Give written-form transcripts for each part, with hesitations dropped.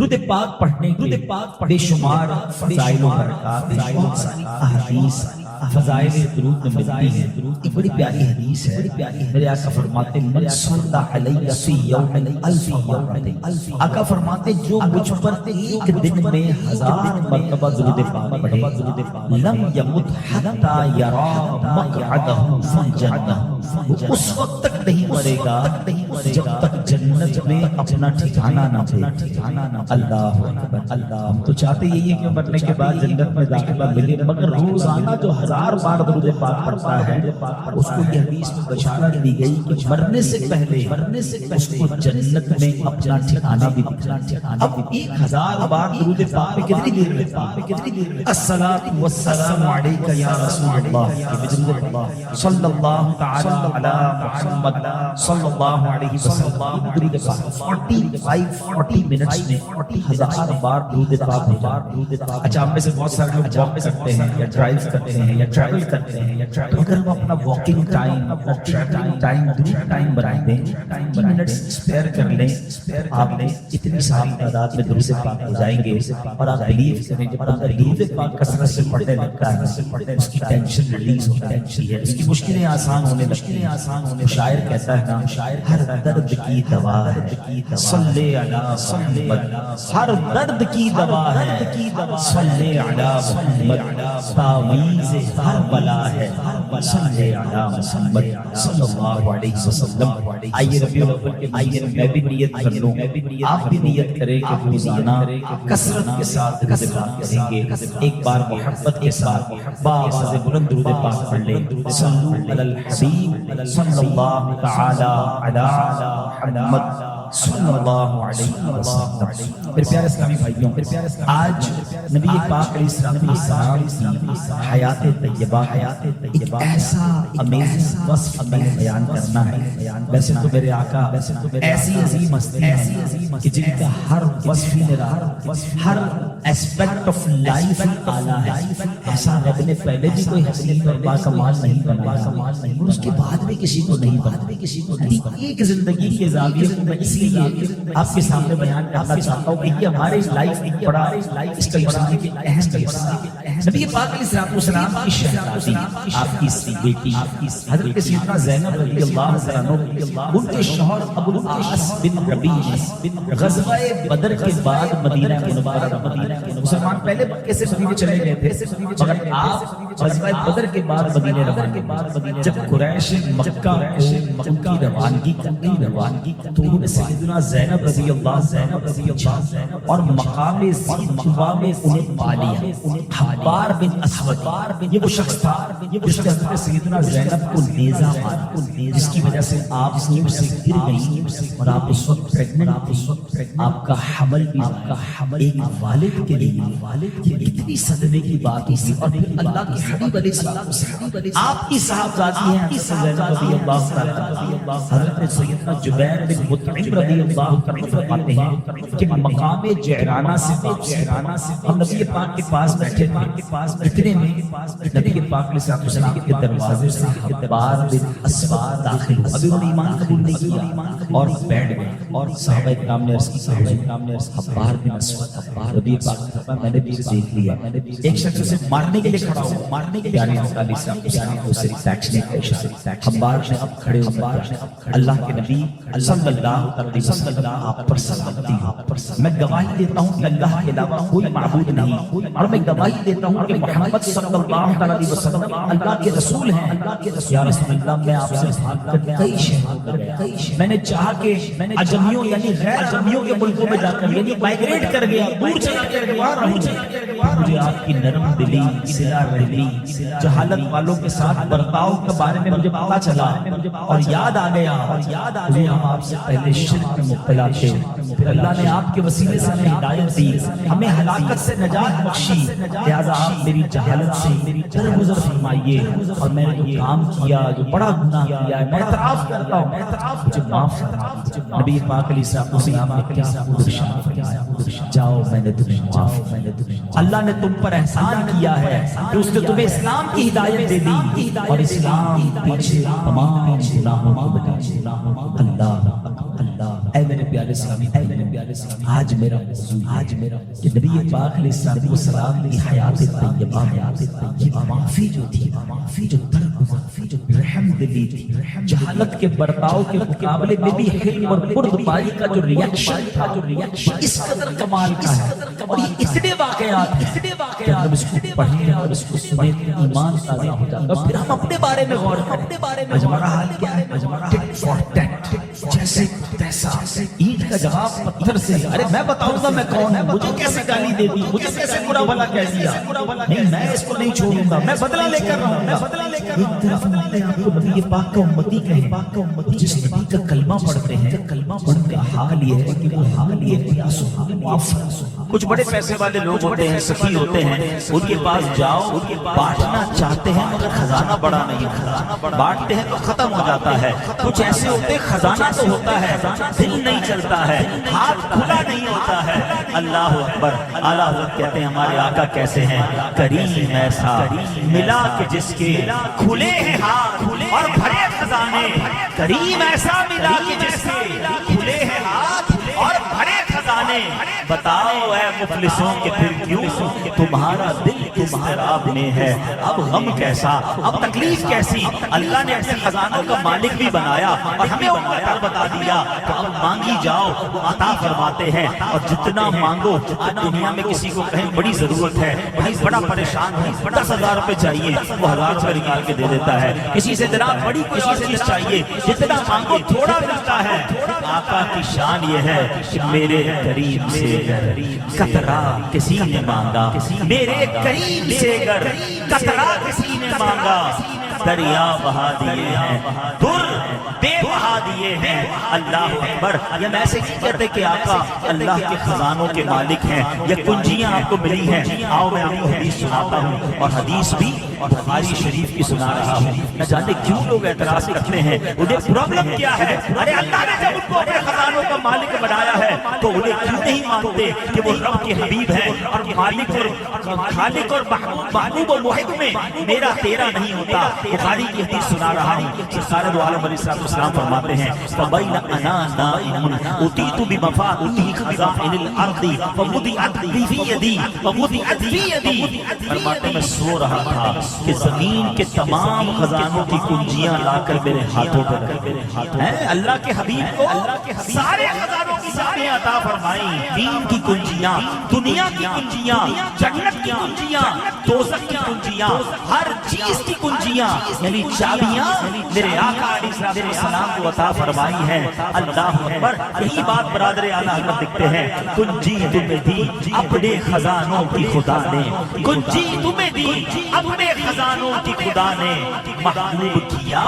درود پاک پڑھنے کے بے شمار فضائل و برکات، بہت ساری احادیث فضائل درود میں ملتی ہیں۔ ایک بڑی پیاری حدیث ہے، میرے آقا فرماتے ہیں من صلی علیہ فی یوم الف مرۃ، آقا فرماتے جو مجھ پر ایک دن میں 1000 مرتبہ درود پاک پڑھے لم یمت حتی یرا مقعدہ فی الجنہ، وہ اس وقت تک نہیں مرے گا جب تک جنت میں اپنا ٹھکانہ نہ پائے۔ اللہ اکبر اللہ، ہم تو چاہتے یہی ہے کہ مرنے کے بعد جنت میں داخلہ ملے، مگر روزانہ جو 1000 بار درود پاک پڑھتا ہے اس کو یہ حدیث میں بشارت دی گئی کہ مرنے سے پہلے اس کو جنت میں اپنا ٹھکانہ بھی دکھنا۔ اب 1000 بار درود پاک پہ کتنی دیر ہے؟ الصلاۃ والسلام علیک یا رسول اللہ صلی اللہ تعالی علی محمد صلی اللہ علیہ وسلم، درود پاک 40 منٹس میں 1000 بار درود پاک ہوتا ہے۔ اچھا، ہم میں سے بہت سارے لوگ واک کرتے ہیں یا ڈرائیو کرتے ہیں یا ٹریول کرتے ہیں، تو اگر ہم اپنا واکنگ ٹائم درود ٹائم بنا دیں، 30 منٹس اسپیئر کر لیں، آپ نے اتنی ساری تعداد میں درود پاک ہو جائیں گے۔ اور آپ بلیو کریں جب بندہ درود پاک کثرت سے پڑھنے لگتا ہے اس کی ٹینشن ریلیز ہو جاتی ہے، اس کی مشکلیں آسان ہونے لگتی ہیں۔ شاعر کہتا ہے نا، ہر درد کی دوا ہے صلی علی محمد، ہر درد کی دوا ہے صلی علی محمد، تعویذ ہر بلا ہے صلی علی محمد صلی اللہ علیہ وسلم۔ آئیے ربیع الاول کے آئیے میں بھی نیت کر لوں، آپ بھی نیت کریں کہ روزانہ کثرت کے ساتھ درود پاک کریں گے۔ ایک بار محبت کے ساتھ بآواز بلند درود پاک پڑھ لیں، صلو علی الحبیب صلی اللہ تعالی علی محمد صلی اللہ علیہ وسلم۔ میرے پیارے اسلامی بھائیوں، آج نبی پاک علیہ السلام کی حیات طیبہ ایک ایسا امیزنگ وصف میں بیان کرنا ہے۔ ویسے تو میرے آقا ایسی عظیم ہستی ہیں کہ جن کا ہر وصف نرالا، ہر ایسپیکٹ آف لائف اعلیٰ ہے۔ ایسا رب نے پہلے بھی کوئی حسین اور باکمال نہیں بنایا اور اس کے بعد بھی کسی کو نہیں بنایا۔ ایک زندگی کے زاویے کو میں اس لیے آپ کے سامنے بیان کرنا چاہتا ہوں کہ یہ ہمارے لائف ایک بڑا اس کا اہم حصہ۔ نبی پاک علیہ السلام کی شہزادی، آپ کی بیٹی حضرت سیدنا زینب رضی اللہ عنہا، ان کے شوہر ابو العاص بن ربیع غزوہ بدر کے بعد مدینہ منورہ، مسلمان پہلے مکے سے مدینے چلے گئے تھے مگر آپ غزوہ بدر کے بعد مدینے روانہ۔ جب قریش مکہ کو کی روانگی تو انہوں نے سیدنا زینب رضی اللہ اور مقام زیتوا میں انہیں پا لیا۔ حبار بن اسود یہ وہ شخص تھا جس نے حضرت سیدنا زینب کو نیزہ مارا، جس کی وجہ سے آپ سور سے گر گئی اور آپ اس وقت پریگننٹ، آپ کا حمل بھی ایک والد کے لیے اتنی صدمے کی بات ہوئی۔ اور پھر اللہ کے حبیب علیہ السلام آپ کی صاحبزادی ہیں حضرت زینب رضی اللہ تعالی، حضرت سیدنا جبیر بن مطعم رضی اللہ عنہ فرماتے ہیں کہ مقام جعرانہ سے ہم نبی پاک کے پاس بیٹھے تھے، اتنے میں نبی پاک علیہ السلام کے دروازے سے حبار بن اسود داخل ہوئے۔ ابھی انہوں نے ایمان قبول نہیں کیا اور بیٹھ گئے، اور صحابہ کرام نے عرض کی حبار بن اسود نبی پاک نے فرمایا میں نے بھی دیکھ لیا، ایک شخص اسے مارنے کے لیے کھڑا ہوا، مارنے کے لیے علیہ السلام اسے ٹیکسنے کا اشارہ۔ حبار نے اب کھڑے ہو اللہ کے نبی صلی اللہ علیہ وسلم آپ پر سلامتی ہو، میں گواہی دیتا ہوں کہ اللہ کے علاوہ کوئی معبود نہیں، اور میں گواہی دیتا ہوں کہ محمد صلی اللہ علیہ وسلم اللہ کے رسول ہیں۔ یا رسول اللہ میں آپ سے بھاگ کر کئی شہروں میں گیا، میں نے چاہا کہ اجمیوں یعنی غیر اجمیوں کے ملکوں میں جا کر یعنی مائگریٹ کر گیا، دور چلا کر وہاں رہوں، مجھے آپ کی نرم دلی، صلہ رحمی، جہالت والوں کے ساتھ برتاؤ کے بارے میں مجھے پتا چلا اور یاد آ گیا ہم آپ سے پہلے شرک میں مبتلا تھے، پھر اللہ نے آپ کے وسیلے سے ہمیں ہدایت دی، ہمیں ہلاکت سے نجات بخشی، لہذا آپ میری جہالت سے درگزر فرمائیے اور میں نے جو کام کیا، جو بڑا گناہ کیا ہے، میں اعتراف کرتا ہوں، مجھے معاف فرمائیے۔ نبی پاک علیہ السلام نے کیا ارشاد فرمایا، جاؤ میں نے تمہیں معاف، اللہ نے تم پر احسان کیا ہے کہ اس نے تمہیں اسلام کی ہدایت دے دی اور اسلام پیچھے تمام گناہوں کو مٹا دیا۔ اللہ اے میرے پیارے اسلامی، آج میرا کہ نبی پاک علیہ الصلوۃ والسلام کی حیات طیبہ یہ معافی جو تھی، جو معافی جو رحم دلی تھی، جہالت کے برتاؤ کے مقابلے میں بھی حلم اور بردباری کا جو ریاکشن تھا، اس قدر کمال کا ہے اور یہ اتنے واقعات ہیں کہ ہم اس کو پڑھیں اور اس کو سنیں تو ایمان تازہ ہو جاتا ہے۔ پھر ہم اپنے بارے میں غور کریں، آج ہمارا حال کیا ہے؟ ٹٹ فار ٹٹ، جیسے تیسا، اینٹ کا جواب پتھر سے۔ ارے میں بتاؤں گا میں کون ہوں، مجھے کیسے گالی دے دی، مجھے کیسے برا بھلا کہہ دیا، نہیں میں اس کو نہیں چھوڑوں گا، میں بدلہ لے کر رہا ہوں، میں بدلہ لے کر رہا ہوں۔ ایک طرف ہم اپنے آپ کو نبی پاک کا امتی کہیں، جس نبی کا کلمہ پڑھتے ہیں ان کا حال یہ ہے کہ وہ حال یہ ہے معاف۔ کچھ بڑے پیسے والے لوگ ہوتے ہیں، سخی ہوتے ہیں، ان کے پاس جاؤ، بانٹنا چاہتے ہیں مگر خزانہ بڑا نہیں ہوتا، بانٹتے ہیں تو ختم ہو جاتا ہے۔ کچھ ایسے ہوتے ہیں خزانہ تو ہوتا ہے، دل نہیں چلتا ہے، ہاتھ کھلا نہیں ہوتا ہے۔ اللہ اکبر۔ اعلیٰ حضرت کہتے ہیں ہمارے آقا کیسے ہیں؟ کریم ایسا ملا کہ جس کے کھلے ہیں ہاتھ اور بھرے خزانے، کریم ایسا ملا کہ جس کے کھلے ہیں ہاتھ اور بھرے خزانے۔ بتاؤ اے مفلسوں کہ پھر کیوں تمہارا دل کس اضطراب میں ہے؟ اب غم کیسا، اب تکلیف کیسی؟ اللہ نے اپنے خزانوں کا مالک بھی بنایا اور ہمیں امت پر بتا دیا کہ اب مانگی جاؤ، عطا فرماتے ہیں، اور جتنا مانگو۔ آج دنیا میں کسی کو کہیں بڑی ضرورت ہے، بھائی بڑا پریشان ہے، 10,000 روپے چاہیے، وہ 1000 روپے نکال کے دے دیتا ہے۔ کسی سے جناب بڑی کوئی اور چیز چاہیے، جتنا مانگو تھوڑا ملتا ہے۔ آقا کی شان یہ ہے کہ میرے کریم سے گر قطرہ کسی نے مانگا، میرے کریم سے گر قطرہ کسی نے مانگا، دریا بہا دیے ہیں، در بے بہا دیے ہیں۔ اللہ اکبر۔ یہ میں ایسے نہیں کہتے کہ آقا اللہ کے خزانوں کے مالک ہیں، یہ کنجیاں آپ کو ملی ہیں۔ آؤ میں آپ کو حدیث سناتا ہوں، اور حدیث بھی بخاری شریف کی سنا رہا ہوں۔ نہ جانے کیوں لوگ اعتراض کرتے ہیں، انہیں پرابلم کیا ہے؟ ارے اللہ نے جب ان کو اپنے خزانوں کا مالک بنایا ہے تو انہیں کیوں نہیں مانتے کہ وہ رب کے حبیب ہیں اور مالک اور خالق اور محبوب و محب میں میرا تیرا نہیں ہوتا؟ بخاری کی حدیث سنا رہا ہوں۔ سرکار دو عالم علیہ السلام فرماتے ہیں فَبَيْنَ أَنَا نَائِمٌ أُوتِيتُ بِمَفَاتِحِ خَزَائِنِ الْأَرْضِ فَوُضِعَتْ فِي يَدِي وَوُضِعَتْ فِي يَدِي۔ فرماتے ہیں میں سو رہا تھا کہ زمین کے تمام خزانوں کی کنجیاں لا کر میرے ہاتھوں پر ہیں۔ اللہ کے حبیب کو سارے خزانوں کی چابیاں عطا فرمائیں، دین کی کنجیاں، دنیا کی کنجیاں، جنت کی کنجیاں، دوزخ کی کنجیاں، ہر چیز کی کنجیاں، یعنی چابیاں میرے آقا علیہ السلام کو عطا فرمائی ہیں۔ اللہ اکبر۔ یہی بات برادر اعلیٰ حضرت لکھتے ہیں، کنجی تمہیں دی اپنے خزانوں کی خدا نے، کنجی تمہیں دی اپنے خزانوں کی خدا نے، محبوب کیا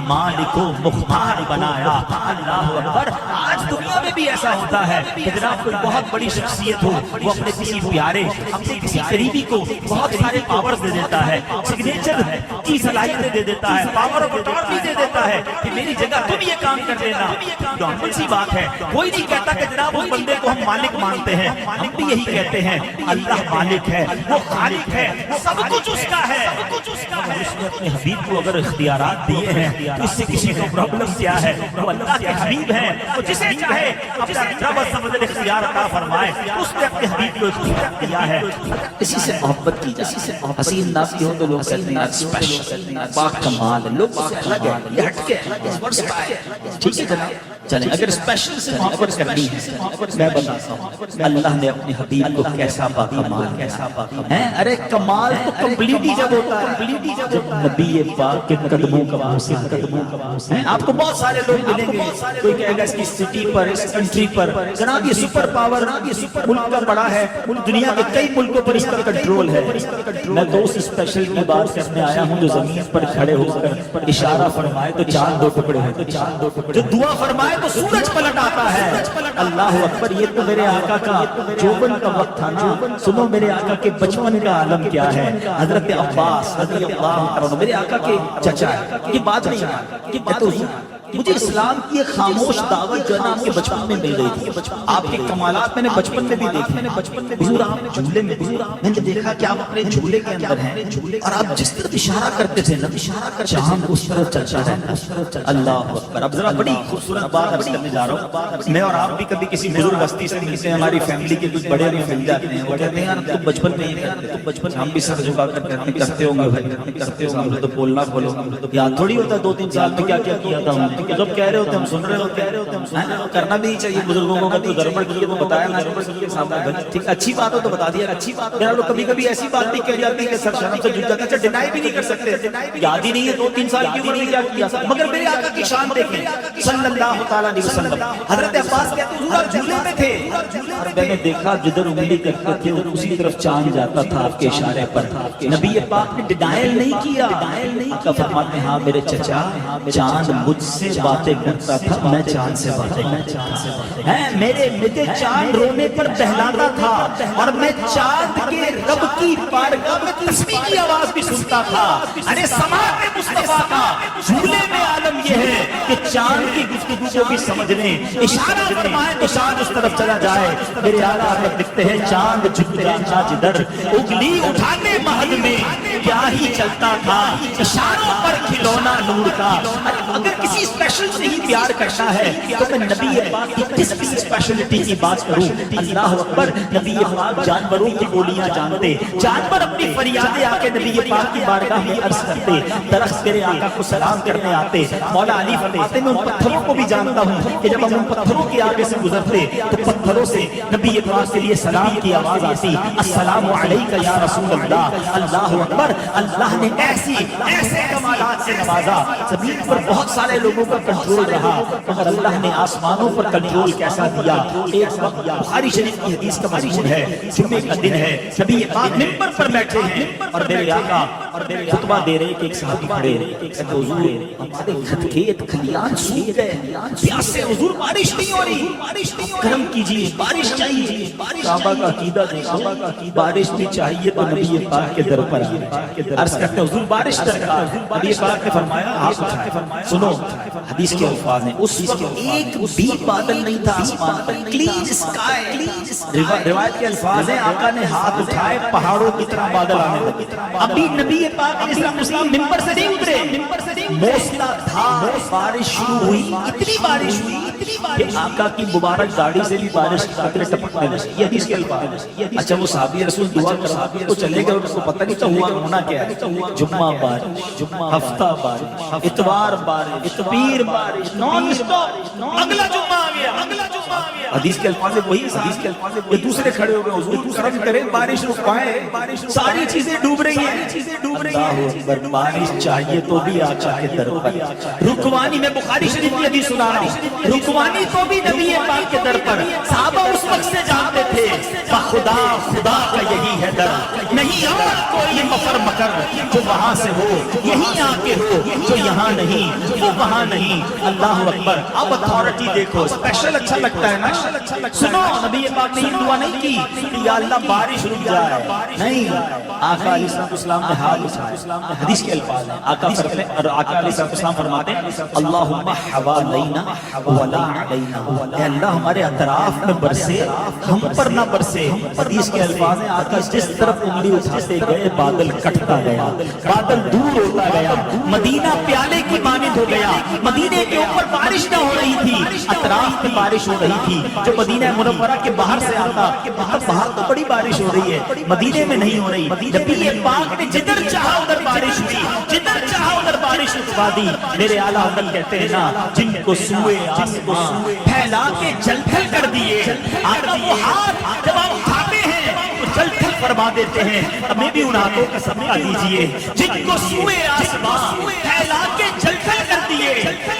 مالک و مختار بنایا۔ اللہ اکبر۔ آج دنیا میں بھی ایسا ہوتا ہے کہ جناب کوئی بہت بڑی شخصیت ہو، وہ اپنے کسی پیارے، اپنے کسی قریبی کو بہت سارے پاورز دے دیتا ہے، سگنیچر کی صلاحیتیں دے دیتا ہے، پاور آف اٹارٹی دے دیتا ہے کہ میری جگہ تم یہ کام کر دینا۔ نارمل سی بات ہے، کوئی نہیں کہتا کہ جناب اس بندے کو ہم مالک مانتے ہیں، ہم بھی یہی کہتے ہیں اللہ مالک ہے، وہ خالق ہے، سب کچھ اس کا ہے۔ اس نے اپنے حبیب کو اگر اختیارات دیے ہیں تو اس سے کسی کو پرابلم کیا ہے؟ وہ اللہ کے حبیب ہیں، وہ جسے چاہے اپنا رب سمجھ اختیار عطا فرمائے، اس نے اپنے حبیب کو اختیار دیا ہے۔ اسی سے محبت کی جائے، حسین نام کی ہو تو لوگ کہتے ہیں اسپیشل، پاک کمال، لوگ سے الگ ہے، یہ ہٹ کے ٹھیک ہے جناب۔ چلیں اگر اسپیشل سے محبت کرنی ہے میں بتاتا ہوں اللہ نے اپنے حبیب کو کیسا باکمال ہے۔ ارے کمال تو کمپلیٹی جب ہوتا ہے جب نبی پاک کے قدموں کا بوسہ ہے۔ آپ کو بہت سارے لوگ ملیں گے، کوئی کہے گا اس کی سٹی پر، اس کنٹری پر جناب یہ سپر پاور ملک کا بڑا ہے، دنیا کے کئی ملکوں پر اس کا کنٹرول ہے۔ میں تو اس اسپیشل کی بات کرنے آیا ہوں جو زمین پر کھڑے ہو کر اشارہ فرمائے تو چاند دو ٹکڑے ہوتے، جو دعا فرمائے تو سورج پلٹ آتا ہے۔ اللہ اکبر۔ یہ تو میرے آقا کا جوبن کا وقت تھا نا۔ سنو میرے آقا کے بچپن کا عالم کیا ہے۔ حضرت عباس رضی اللہ عنہ میرے آقا کے چچا ہے، یہ بات نہیں ہے، یہ بات مجھے اسلام کی ایک خاموش دعوت جو ہے نا آپ کے بچپن میں مل گئی تھی. آپ کے کمالات میں نے بچپن میں بھی دیکھے. حضور آپ جھولے میں میں نے دیکھا کہ آپ اپنے جھولے کے اندر ہیں اور آپ جس طرف اشارہ کرتے تھے چاند اس طرف چلتا رہتا. اللہ اکبر. اب ذرا بڑی خوبصورت بات عرض کرنے جا رہا ہوں. میں اور آپ بھی کبھی کسی بزرگ ہستی سے ملتے ہیں, ہماری فیملی کے کچھ بڑے ہمیں مل جاتے ہیں, وہ کہتے ہیں یار تم بچپن میں یہ کرتے, تم بچپن ہم بھی سر جھکا کر کرتے ہوں گے بھائی, کرتے ہوں گے تو بولنا کھولو. یاد تھوڑی ہوتا 2-3 سال میں کیا کیا کیا تھا ہم نے, جب کہہ رہے ہوتے ہم سن رہے ہوتے ہیں. کرنا بھی نہیں چاہیے بزرگوں کو, تو گڑبڑ کی وہ بتایا نا, ٹھیک ٹھیک اچھی بات ہو تو بتا دیا. اچھی بات ہو کبھی کبھی ایسی بات بھی کہہ جاتی ہے کہ سر شرم سے جھک جاتا ہے. اچھا ڈینائی بھی نہیں کر سکتے, یاد ہی نہیں ہے 2-3 سال کی عمر میں کیا کیا, مگر میرے آقا کی شان دیکھیں صلی اللہ تعالیٰ علیہ وسلم. حضرت عباس کہتے ہیں حضور آپ جھولے میں تھے اور میں نے دیکھا جدھر انگلی کرتے تھے اسی طرف چاند جاتا تھا آپ کے اشارے پر. نبی پاک نے ڈینائل نہیں کیا. آقا فرماتے ہیں ہاں میرے چچا, چاند مجھ سے باتیں کرتا تھا, میں چاند سے باتیں کرتا تھا. میرے چاند رونے پر بہلاتا تھا اور میں چاند کے رب کی بارگاہ میں تسبیح کی آواز بھی سنتا تھا. ارے سماعت مصطفیٰ کا جھولے میں عالم یہ ہے کہ چاند کی گفتگو کو بھی سمجھنے, اشارہ فرمائے تو چاند اس طرف چلا جائے. میرے اعلیٰ حضرت لکھتے ہیں چاند جھکتا تھا جدھر, اگلی اٹھانے مہد میں کیا ہی چلتا تھا, اشاروں پر کھلونا نور کا. اگر کسی اسپیشل سے ہی پیار کرنا ہے تو میں نبی پاک کی کس اسپیشلٹی کی بات کروں. اللہ اکبر. نبی پاک جانوروں کی بولیاں جانتے, جانور اپنی فریادیں آ کے نبی پاک کی بارگاہ میں عرض کرتے, درخت میرے آقا کو سلام کرنے آتے. مولا علی فرماتے میں ان پتھروں کو بھی جانتا ہوں کہ جب ہم ان پتھروں کے آگے سے گزرتے تو پتھروں سے نبی پاک کے لیے سلام کی آواز آتی, السلام علیکہ یا رسول اللہ. اللہ اکبر. اللہ نے ایسے کمالات سے نوازا. زمین پر بہت سارے لوگوں کا کنٹرول رہا مگر اللہ نے آسمانوں پر کنٹرول کیسا دیا. ایک وقت بخاری شریف کی حدیث کا مضمون ہے, جمعے کا دن ہے, نبی پاک منبر پر بیٹھے ہیں اور میرے آقا خطبہ دے رہے کہ ایک صحابی کھڑے کہتے حضور ہمارے کھیت کھلیان سوکھ گئے, پیاس سے حضور بارش نہیں ہو رہی, کرم کیجیے بارش چاہیے. صحابہ کا عقیدہ دیکھو, بارش بھی چاہیے تو نبی پاک کے در پر آئے. عرض کرتے ہیں حضور بارش درکار. نبی پاک نے فرمایا ہاتھ اٹھائے. سنو حدیث کے الفاظ ہیں, اس وقت ایک بھی بادل نہیں تھا آسمان پر, کلین اسکائی. روایت کے الفاظ ہیں آقا نے ہاتھ اٹھائے پہاڑوں کی طرح بادل آنے لگے. ابھی نبی پاک علیہ السلام منبر سے نہیں اترے, موسلا دھار بارش شروع ہوئی. اتنی بارش ہوئی کہ آقا کی مبارک داڑھی سے بھی بارش کی قطرے ٹپکنے لگے. یہ حدیث کے الفاظ. اچھا وہ صحابی رسول دعا کرا تو چلے گئے, اس کو پتہ نہیں تھا ہوا ہونا کیا ہے. جمعہ بارش, ہفتہ بارش, اتوار بارش, پیر بارش, نان اسٹاپ, اگلا جمعہ آ گیا. حدیث کے الفاظ وہی, حدیث کے الفاظ یہ دوسرے کھڑے ہو گئے, حضور کرم کریں بارش رکوائے, ساری چیزیں ڈوب رہی ہیں. اللہ اکبر. بارش چاہیے تو بھی آقا کے در پر رکوانی. میں بخاری شریف کی حدیث سنا رہا ہوں, رکوانی تو بھی نبی پاک کے در پر. صحابہ اس وقت سے جانتے تھے خدا خدا کا یہی ہے در, نہیں اور کوئی مفر مکر جو وہاں سے ہو یہی آ کے ہو, جو یہاں نہیں وہ وہاں نہیں. اللہ اکبر. اب اتھارٹی دیکھو, اسپیشل اچھا لگتا ہے نا. سنو نبی پاک نے یہ دعا نہیں کی کہ یا اللہ بارش رک جائے, نہیں. آقا علیہ السلام نے ہاتھ اٹھایا. حدیث کے الفاظ ہیں آقا علیہ السلام فرماتے ہیں اللہم حوالینا ولا علینا, اے اللہ ہمارے اطراف میں برسے, ہم پر نہ برسے. حدیث کے الفاظ ہیں آقا جس طرف انگلی اٹھاتے گئے بادل کٹتا گیا, بادل دور ہوتا گیا, مدینہ پیالے کی مانند ہو گیا. مدینے کے اوپر بارش نہ ہو رہی تھی, اطراف میں بارش ہو رہی تھی. جو مدینہ منورہ کے باہر سے آتا, باہر تو بڑی بارش ہو رہی ہے, مدینے میں نہیں ہو رہی. نبی پاک نے جدھر چاہا ادھر بارش ہوئی, جدھر چاہا ادھر بارش رکوا دی. میرے اعلیٰ حضرت کہتے ہیں نا جن کو سوئے آسمان پھیلا کے جل تھل کر دیے. آقا وہ ہاتھ جب آپ اٹھاتے ہیں تو جل تھل فرما دیتے ہیں. ہمیں بھی ان ہاتھوں کا صدقہ دیجیے جن کو سوئے آسمان پھیلا کے جل تھل کر دیے.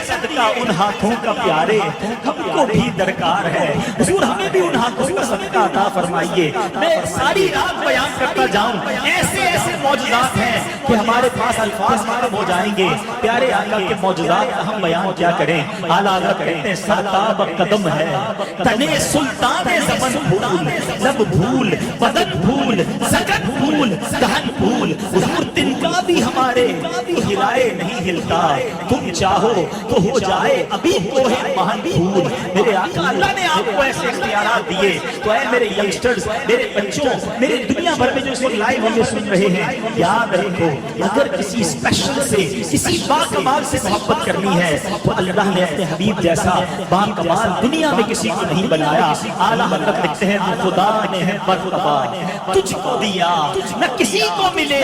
صدقہ ان ہاتھوں کا پیارے ہم کو بھی درکار ہے. حضور ہمیں بھی ان ہاتھوں کا صدقہ عطا فرمائیے. میں ساری رات بیان کرتا جاؤں, ایسے ایسے معجزات ہیں کہ ہمارے پاس الفاظ معلوم ہو جائیں گے. پیارے آقا کے معجزات کا ہم بیان کیا کریں. اعلیٰ حضرت کہتے ہیں ساتاب قدم ہے تنے سلطان زمن بھول, لب بھول, بدن بھول, سکن بھول, دہن بھول. حضور تن کا بھی ہمارے ہلائے نہیں نہیں ہلتا، تم چاہو تو ہو جائے ابھی تو ہے مہان پھول۔ میرے آقا اللہ نے آپ کو ایسے اختیارات دیے، تو اے میرے ینگسٹرز، میرے بچوں، میرے دنیا بھر میں جو اس وقت لائیو ہمیں سن رہے ہیں، یاد رکھو اگر کسی اسپیشل سے، کسی باکمال سے محبت کرنی ہے تو اللہ نے اپنے حبیب جیسا باکمال دنیا میں کسی کو نہیں بنایا۔ اعلیٰ حضرت لکھتے ہیں خدا نے ہے مرتبہ تجھ کو دیا، نہ کسی کو ملے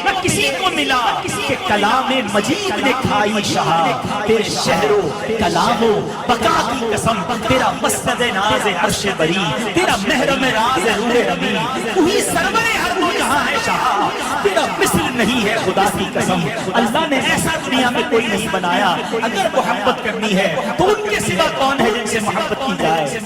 نہ کسی کو ملا، کہ کلام مجید نے کھائی شہا، تیرے شہر و کلام و بقا کی قسم، تیرا مسند ناز عرش بری، تیرا محرم راز روح رمی، وہی سرور ہر دو جہاں ہے شہا، تیرا مثل نہیں ہے خدا کی قسم۔ اللہ نے ایسا دنیا میں کوئی نہیں بنایا، اگر محبت کرنی ہے تو ان کے سوا کون ہے جن سے محبت کی جائے۔